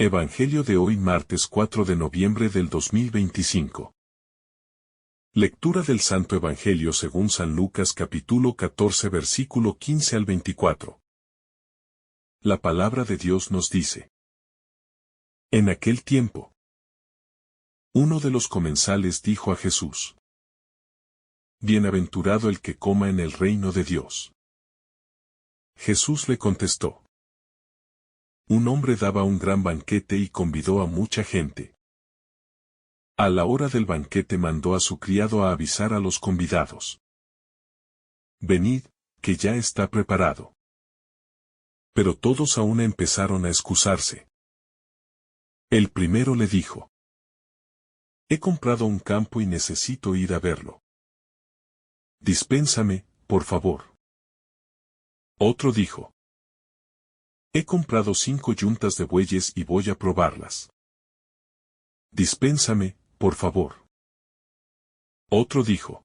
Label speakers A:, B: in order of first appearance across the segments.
A: Evangelio de hoy martes 4 de noviembre del 2025. Lectura del Santo Evangelio según San Lucas capítulo 14 versículo 15 al 24. La palabra de Dios nos dice: En aquel tiempo, uno de los comensales dijo a Jesús: Bienaventurado el que coma en el reino de Dios. Jesús le contestó: Un hombre daba un gran banquete y convidó a mucha gente. A la hora del banquete mandó a su criado a avisar a los convidados: Venid, que ya está preparado. Pero todos a una empezaron a excusarse. El primero le dijo: He comprado un campo y necesito ir a verlo. Dispénsame, por favor. Otro dijo: He comprado 5 yuntas de bueyes y voy a probarlas. Dispénsame, por favor. Otro dijo: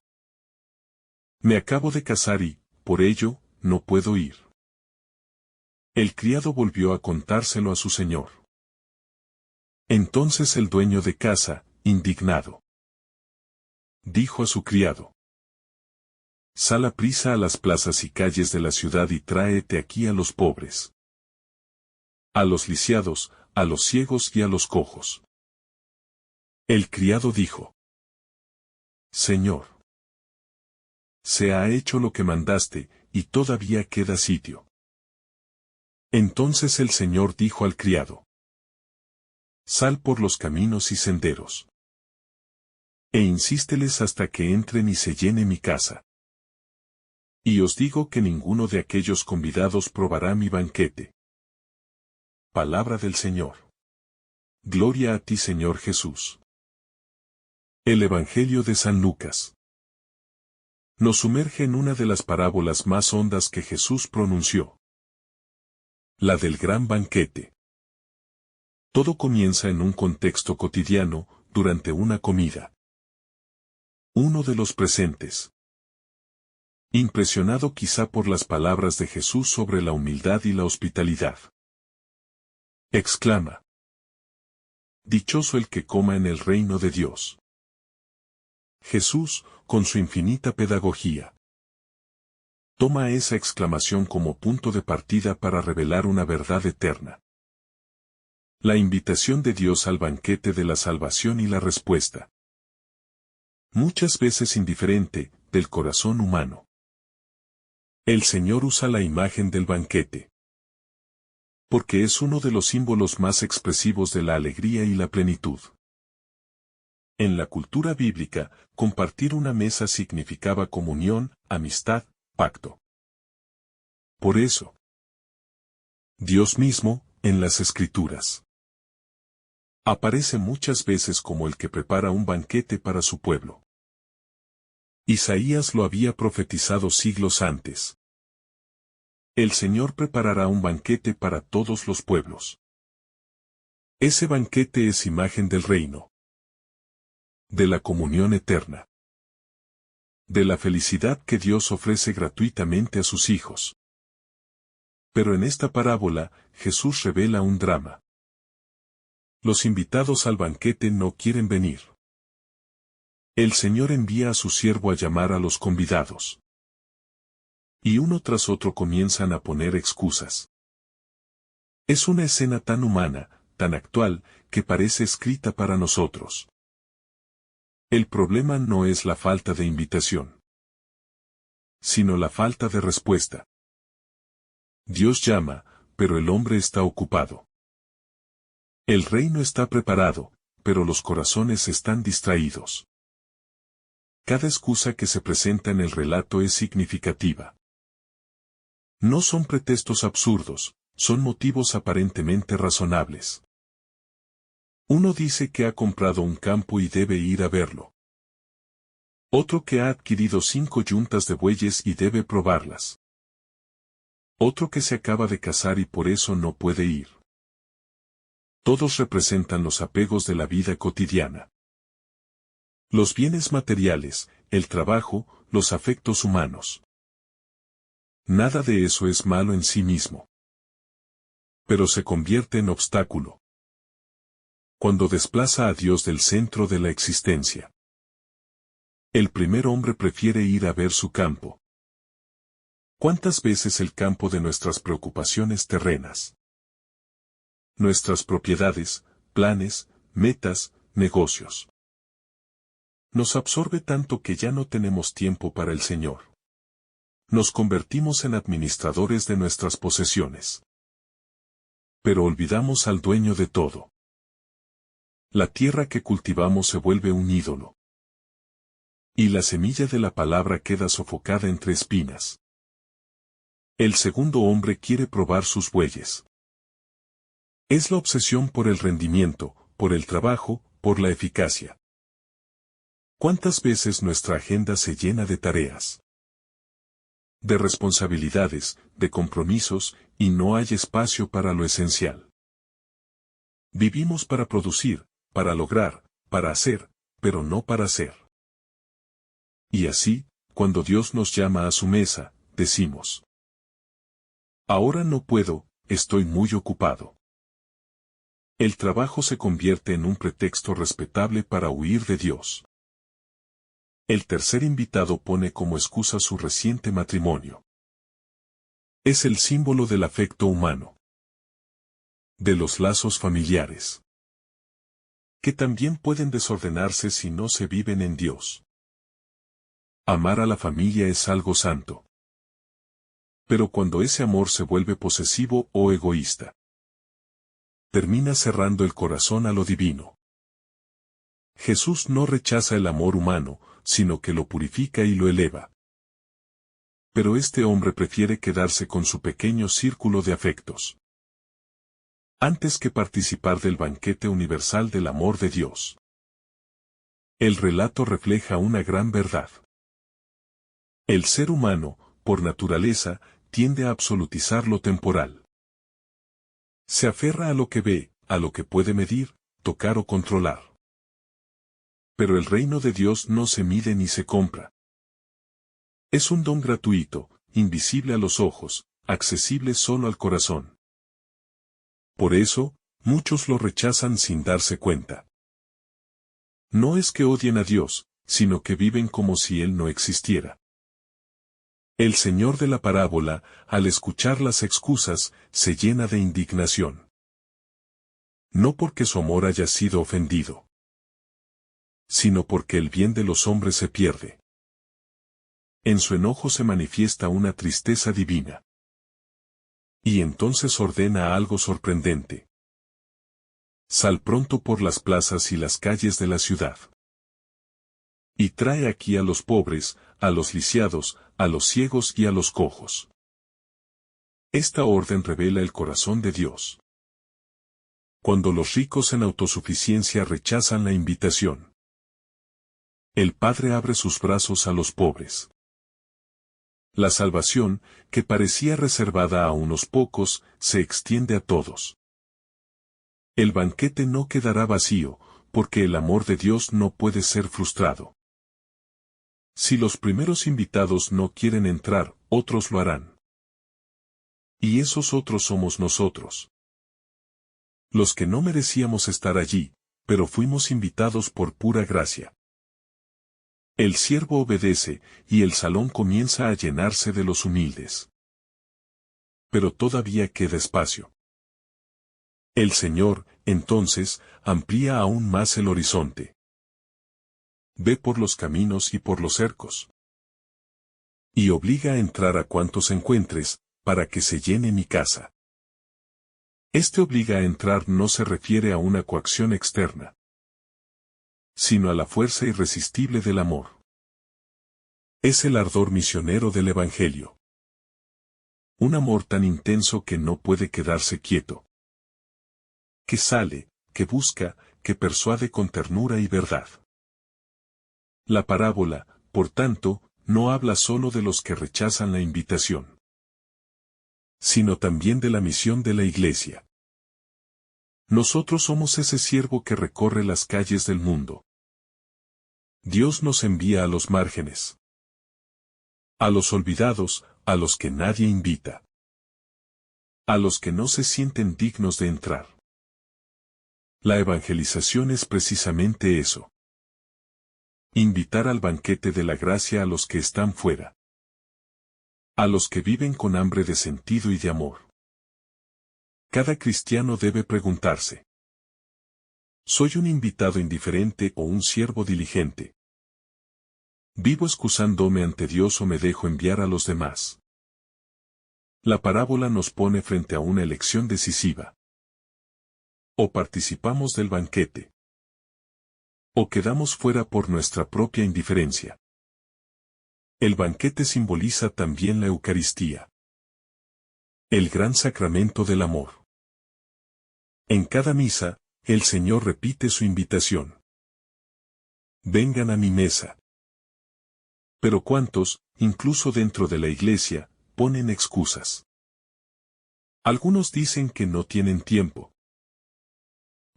A: Me acabo de casar y, por ello, no puedo ir. El criado volvió a contárselo a su señor. Entonces el dueño de casa, indignado, dijo a su criado: Sal aprisa a las plazas y calles de la ciudad y tráete aquí a los pobres, a los lisiados, a los ciegos y a los cojos. El criado dijo: Señor, se ha hecho lo que mandaste, y todavía queda sitio. Entonces el Señor dijo al criado: Sal por los caminos y senderos, e insísteles hasta que entren y se llene mi casa. Y os digo que ninguno de aquellos convidados probará mi banquete. Palabra del Señor. Gloria a ti, Señor Jesús. El Evangelio de San Lucas nos sumerge en una de las parábolas más hondas que Jesús pronunció: la del gran banquete. Todo comienza en un contexto cotidiano, durante una comida. Uno de los presentes, impresionado quizá por las palabras de Jesús sobre la humildad y la hospitalidad, exclama: Dichoso el que coma en el reino de Dios. Jesús, con su infinita pedagogía, toma esa exclamación como punto de partida para revelar una verdad eterna: la invitación de Dios al banquete de la salvación y la respuesta, muchas veces indiferente, del corazón humano. El Señor usa la imagen del banquete porque es uno de los símbolos más expresivos de la alegría y la plenitud. En la cultura bíblica, compartir una mesa significaba comunión, amistad, pacto. Por eso, Dios mismo, en las Escrituras, aparece muchas veces como el que prepara un banquete para su pueblo. Isaías lo había profetizado siglos antes. El Señor preparará un banquete para todos los pueblos. Ese banquete es imagen del reino, de la comunión eterna, de la felicidad que Dios ofrece gratuitamente a sus hijos. Pero en esta parábola, Jesús revela un drama. Los invitados al banquete no quieren venir. El Señor envía a su siervo a llamar a los convidados. Y uno tras otro comienzan a poner excusas. Es una escena tan humana, tan actual, que parece escrita para nosotros. El problema no es la falta de invitación, sino la falta de respuesta. Dios llama, pero el hombre está ocupado. El reino está preparado, pero los corazones están distraídos. Cada excusa que se presenta en el relato es significativa. No son pretextos absurdos, son motivos aparentemente razonables. Uno dice que ha comprado un campo y debe ir a verlo. Otro que ha adquirido 5 yuntas de bueyes y debe probarlas. Otro que se acaba de casar y por eso no puede ir. Todos representan los apegos de la vida cotidiana. Los bienes materiales, el trabajo, los afectos humanos. Nada de eso es malo en sí mismo, pero se convierte en obstáculo. Cuando desplaza a Dios del centro de la existencia. El primer hombre prefiere ir a ver su campo. ¿Cuántas veces el campo de nuestras preocupaciones terrenas? Nuestras propiedades, planes, metas, negocios. Nos absorbe tanto que ya no tenemos tiempo para el Señor. Nos convertimos en administradores de nuestras posesiones. Pero olvidamos al dueño de todo. La tierra que cultivamos se vuelve un ídolo. Y la semilla de la palabra queda sofocada entre espinas. El segundo hombre quiere probar sus bueyes. Es la obsesión por el rendimiento, por el trabajo, por la eficacia. ¿Cuántas veces nuestra agenda se llena de tareas, de responsabilidades, de compromisos, y no hay espacio para lo esencial? Vivimos para producir, para lograr, para hacer, pero no para ser. Y así, cuando Dios nos llama a su mesa, decimos: ahora no puedo, estoy muy ocupado. El trabajo se convierte en un pretexto respetable para huir de Dios. El tercer invitado pone como excusa su reciente matrimonio. Es el símbolo del afecto humano, de los lazos familiares, que también pueden desordenarse si no se viven en Dios. Amar a la familia es algo santo. Pero cuando ese amor se vuelve posesivo o egoísta, termina cerrando el corazón a lo divino. Jesús no rechaza el amor humano, sino que lo purifica y lo eleva. Pero este hombre prefiere quedarse con su pequeño círculo de afectos, antes que participar del banquete universal del amor de Dios. El relato refleja una gran verdad. El ser humano, por naturaleza, tiende a absolutizar lo temporal. Se aferra a lo que ve, a lo que puede medir, tocar o controlar. Pero el reino de Dios no se mide ni se compra. Es un don gratuito, invisible a los ojos, accesible solo al corazón. Por eso, muchos lo rechazan sin darse cuenta. No es que odien a Dios, sino que viven como si Él no existiera. El Señor de la parábola, al escuchar las excusas, se llena de indignación. No porque su amor haya sido ofendido, sino porque el bien de los hombres se pierde. En su enojo se manifiesta una tristeza divina. Y entonces ordena algo sorprendente. Sal pronto por las plazas y las calles de la ciudad. Y trae aquí a los pobres, a los lisiados, a los ciegos y a los cojos. Esta orden revela el corazón de Dios. Cuando los ricos en autosuficiencia rechazan la invitación, el Padre abre sus brazos a los pobres. La salvación, que parecía reservada a unos pocos, se extiende a todos. El banquete no quedará vacío, porque el amor de Dios no puede ser frustrado. Si los primeros invitados no quieren entrar, otros lo harán. Y esos otros somos nosotros. Los que no merecíamos estar allí, pero fuimos invitados por pura gracia. El siervo obedece, y el salón comienza a llenarse de los humildes. Pero todavía queda espacio. El Señor, entonces, amplía aún más el horizonte. Ve por los caminos y por los cercos. Y obliga a entrar a cuantos encuentres, para que se llene mi casa. Este obliga a entrar no se refiere a una coacción externa, sino a la fuerza irresistible del amor. Es el ardor misionero del Evangelio. Un amor tan intenso que no puede quedarse quieto. Que sale, que busca, que persuade con ternura y verdad. La parábola, por tanto, no habla solo de los que rechazan la invitación, sino también de la misión de la Iglesia. Nosotros somos ese siervo que recorre las calles del mundo. Dios nos envía a los márgenes, a los olvidados, a los que nadie invita, a los que no se sienten dignos de entrar. La evangelización es precisamente eso. Invitar al banquete de la gracia a los que están fuera. A los que viven con hambre de sentido y de amor. Cada cristiano debe preguntarse: ¿soy un invitado indiferente o un siervo diligente? ¿Vivo excusándome ante Dios o me dejo enviar a los demás? La parábola nos pone frente a una elección decisiva. O participamos del banquete, o quedamos fuera por nuestra propia indiferencia. El banquete simboliza también la Eucaristía, el gran sacramento del amor. En cada misa, el Señor repite su invitación: vengan a mi mesa. Pero ¿cuántos, incluso dentro de la iglesia, ponen excusas? Algunos dicen que no tienen tiempo.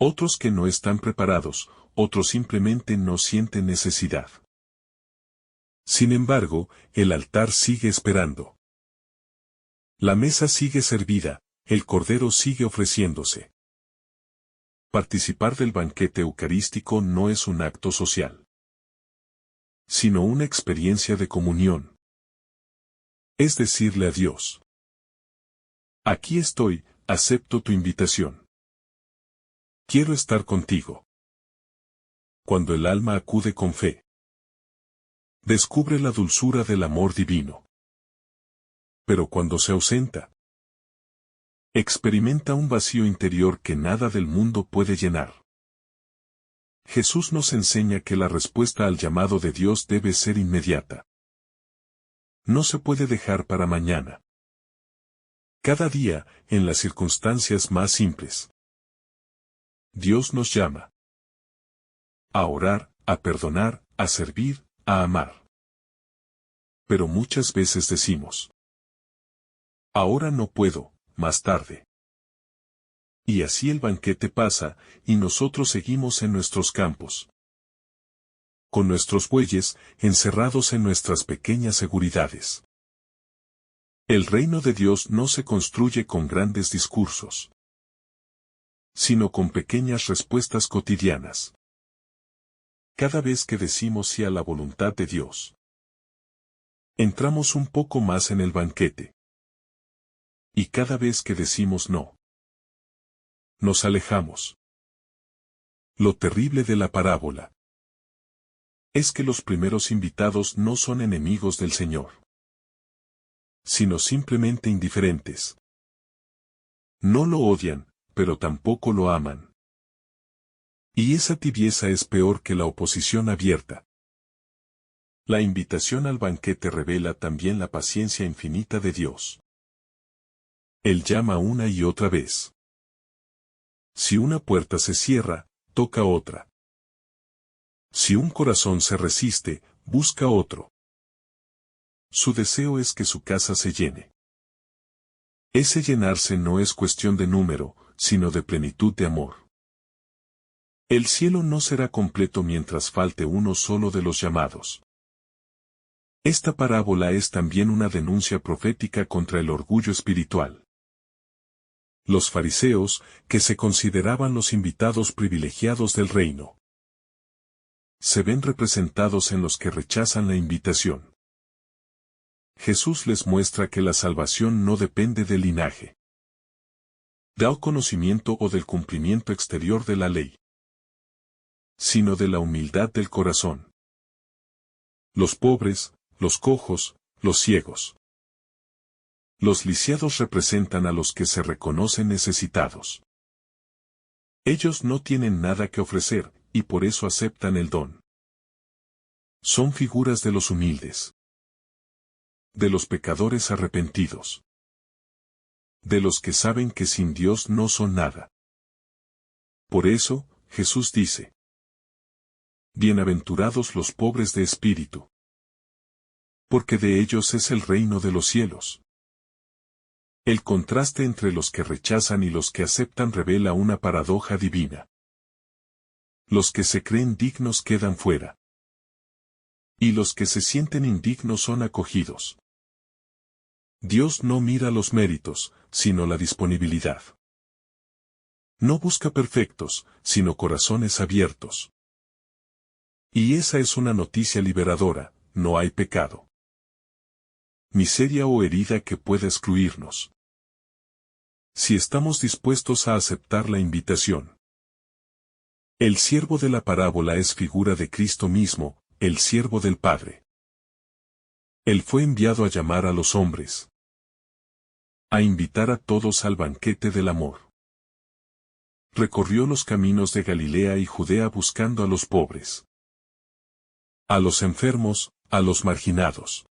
A: Otros que no están preparados, otros simplemente no sienten necesidad. Sin embargo, el altar sigue esperando. La mesa sigue servida, el cordero sigue ofreciéndose. Participar del banquete eucarístico no es un acto social, sino una experiencia de comunión. Es decirle a Dios: aquí estoy, acepto tu invitación. Quiero estar contigo. Cuando el alma acude con fe, descubre la dulzura del amor divino. Pero cuando se ausenta, experimenta un vacío interior que nada del mundo puede llenar. Jesús nos enseña que la respuesta al llamado de Dios debe ser inmediata. No se puede dejar para mañana. Cada día, en las circunstancias más simples, Dios nos llama a orar, a perdonar, a servir, a amar. Pero muchas veces decimos: ahora no puedo, más tarde. Y así el banquete pasa, y nosotros seguimos en nuestros campos, con nuestros bueyes, encerrados en nuestras pequeñas seguridades. El reino de Dios no se construye con grandes discursos, sino con pequeñas respuestas cotidianas. Cada vez que decimos sí a la voluntad de Dios, entramos un poco más en el banquete. Y cada vez que decimos no, nos alejamos. Lo terrible de la parábola es que los primeros invitados no son enemigos del Señor, sino simplemente indiferentes. No lo odian, pero tampoco lo aman. Y esa tibieza es peor que la oposición abierta. La invitación al banquete revela también la paciencia infinita de Dios. Él llama una y otra vez. Si una puerta se cierra, toca otra. Si un corazón se resiste, busca otro. Su deseo es que su casa se llene. Ese llenarse no es cuestión de número, sino de plenitud de amor. El cielo no será completo mientras falte uno solo de los llamados. Esta parábola es también una denuncia profética contra el orgullo espiritual. Los fariseos, que se consideraban los invitados privilegiados del reino, se ven representados en los que rechazan la invitación. Jesús les muestra que la salvación no depende del linaje, del conocimiento o del cumplimiento exterior de la ley, sino de la humildad del corazón. Los pobres, los cojos, los ciegos, los lisiados representan a los que se reconocen necesitados. Ellos no tienen nada que ofrecer, y por eso aceptan el don. Son figuras de los humildes, de los pecadores arrepentidos, de los que saben que sin Dios no son nada. Por eso, Jesús dice: bienaventurados los pobres de espíritu, porque de ellos es el reino de los cielos. El contraste entre los que rechazan y los que aceptan revela una paradoja divina. Los que se creen dignos quedan fuera, y los que se sienten indignos son acogidos. Dios no mira los méritos, sino la disponibilidad. No busca perfectos, sino corazones abiertos. Y esa es una noticia liberadora: no hay pecado, miseria o herida que pueda excluirnos, si estamos dispuestos a aceptar la invitación. El siervo de la parábola es figura de Cristo mismo, el siervo del Padre. Él fue enviado a llamar a los hombres, a invitar a todos al banquete del amor. Recorrió los caminos de Galilea y Judea buscando a los pobres, a los enfermos, a los marginados.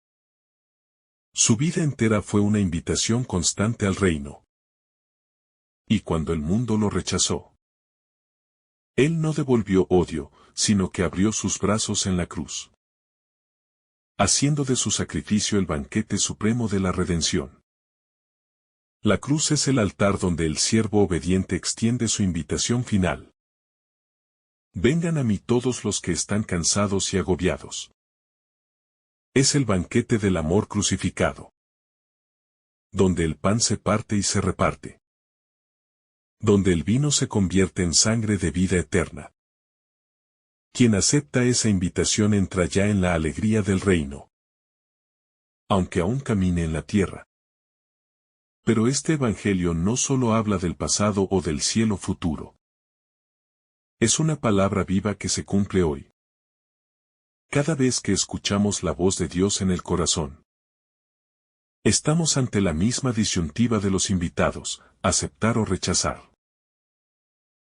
A: Su vida entera fue una invitación constante al reino. Y cuando el mundo lo rechazó, Él no devolvió odio, sino que abrió sus brazos en la cruz, haciendo de su sacrificio el banquete supremo de la redención. La cruz es el altar donde el siervo obediente extiende su invitación final. Vengan a mí todos los que están cansados y agobiados. Es el banquete del amor crucificado, donde el pan se parte y se reparte, donde el vino se convierte en sangre de vida eterna. Quien acepta esa invitación entra ya en la alegría del reino, aunque aún camine en la tierra. Pero este evangelio no solo habla del pasado o del cielo futuro. Es una palabra viva que se cumple hoy. Cada vez que escuchamos la voz de Dios en el corazón, estamos ante la misma disyuntiva de los invitados: aceptar o rechazar.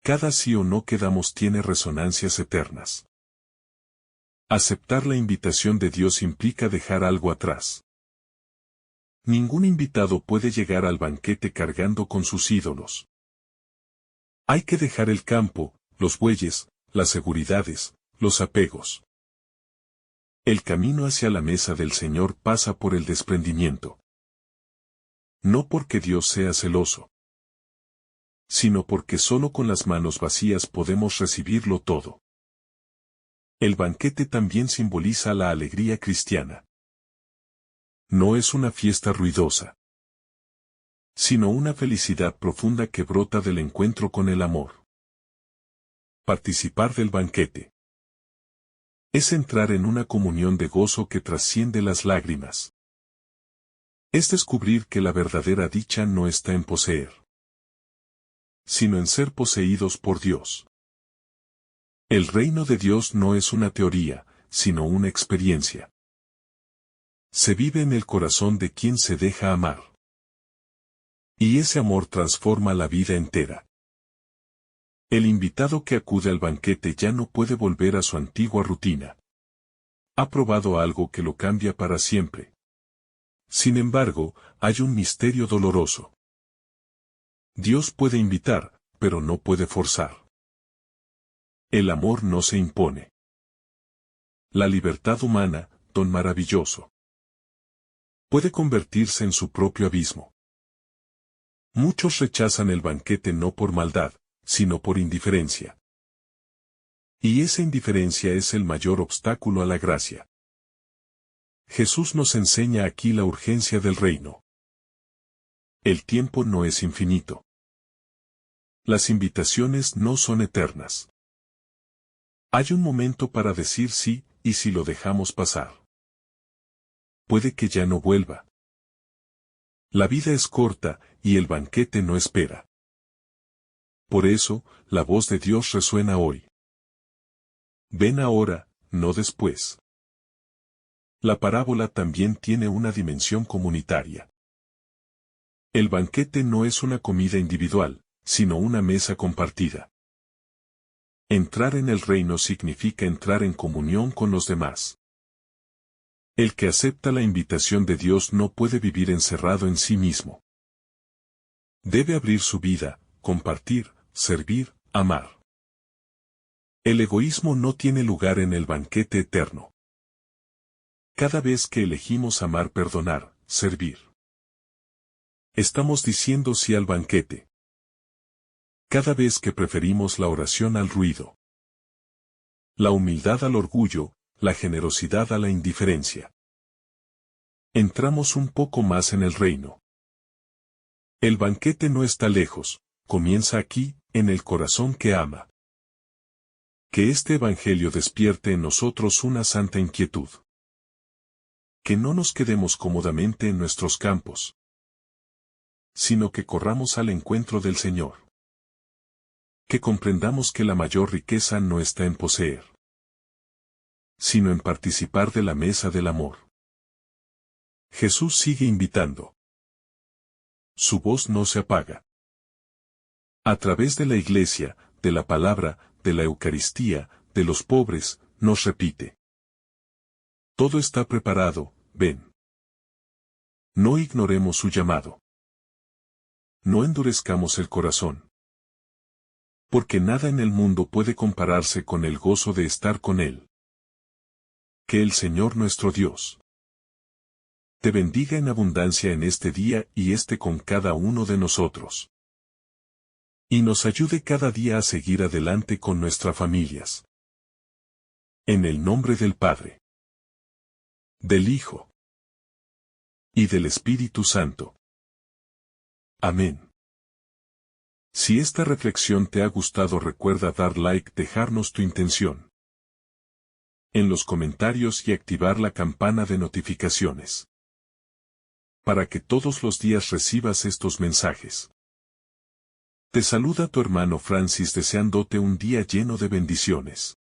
A: Cada sí o no que damos tiene resonancias eternas. Aceptar la invitación de Dios implica dejar algo atrás. Ningún invitado puede llegar al banquete cargando con sus ídolos. Hay que dejar el campo, los bueyes, las seguridades, los apegos. El camino hacia la mesa del Señor pasa por el desprendimiento. No porque Dios sea celoso, sino porque solo con las manos vacías podemos recibirlo todo. El banquete también simboliza la alegría cristiana. No es una fiesta ruidosa, sino una felicidad profunda que brota del encuentro con el amor. Participar del banquete es entrar en una comunión de gozo que trasciende las lágrimas. Es descubrir que la verdadera dicha no está en poseer, sino en ser poseídos por Dios. El reino de Dios no es una teoría, sino una experiencia. Se vive en el corazón de quien se deja amar. Y ese amor transforma la vida entera. El invitado que acude al banquete ya no puede volver a su antigua rutina. Ha probado algo que lo cambia para siempre. Sin embargo, hay un misterio doloroso. Dios puede invitar, pero no puede forzar. El amor no se impone. La libertad humana, don maravilloso, puede convertirse en su propio abismo. Muchos rechazan el banquete no por maldad, sino por indiferencia. Y esa indiferencia es el mayor obstáculo a la gracia. Jesús nos enseña aquí la urgencia del reino. El tiempo no es infinito. Las invitaciones no son eternas. Hay un momento para decir sí, y si lo dejamos pasar, puede que ya no vuelva. La vida es corta, y el banquete no espera. Por eso, la voz de Dios resuena hoy. Ven ahora, no después. La parábola también tiene una dimensión comunitaria. El banquete no es una comida individual, sino una mesa compartida. Entrar en el reino significa entrar en comunión con los demás. El que acepta la invitación de Dios no puede vivir encerrado en sí mismo. Debe abrir su vida, compartir, servir, amar. El egoísmo no tiene lugar en el banquete eterno. Cada vez que elegimos amar, perdonar, servir, estamos diciendo sí al banquete. Cada vez que preferimos la oración al ruido, la humildad al orgullo, la generosidad a la indiferencia, entramos un poco más en el reino. El banquete no está lejos, comienza aquí, en el corazón que ama. Que este Evangelio despierte en nosotros una santa inquietud. Que no nos quedemos cómodamente en nuestros campos, sino que corramos al encuentro del Señor. Que comprendamos que la mayor riqueza no está en poseer, sino en participar de la mesa del amor. Jesús sigue invitando. Su voz no se apaga. A través de la Iglesia, de la palabra, de la Eucaristía, de los pobres, nos repite. Todo está preparado, ven. No ignoremos su llamado. No endurezcamos el corazón. Porque nada en el mundo puede compararse con el gozo de estar con Él. Que el Señor nuestro Dios te bendiga en abundancia en este día y con cada uno de nosotros. Y nos ayude cada día a seguir adelante con nuestras familias. En el nombre del Padre, del Hijo y del Espíritu Santo. Amén. Si esta reflexión te ha gustado, recuerda dar like, dejarnos tu intención en los comentarios y activar la campana de notificaciones, para que todos los días recibas estos mensajes. Te saluda tu hermano Francis deseándote un día lleno de bendiciones.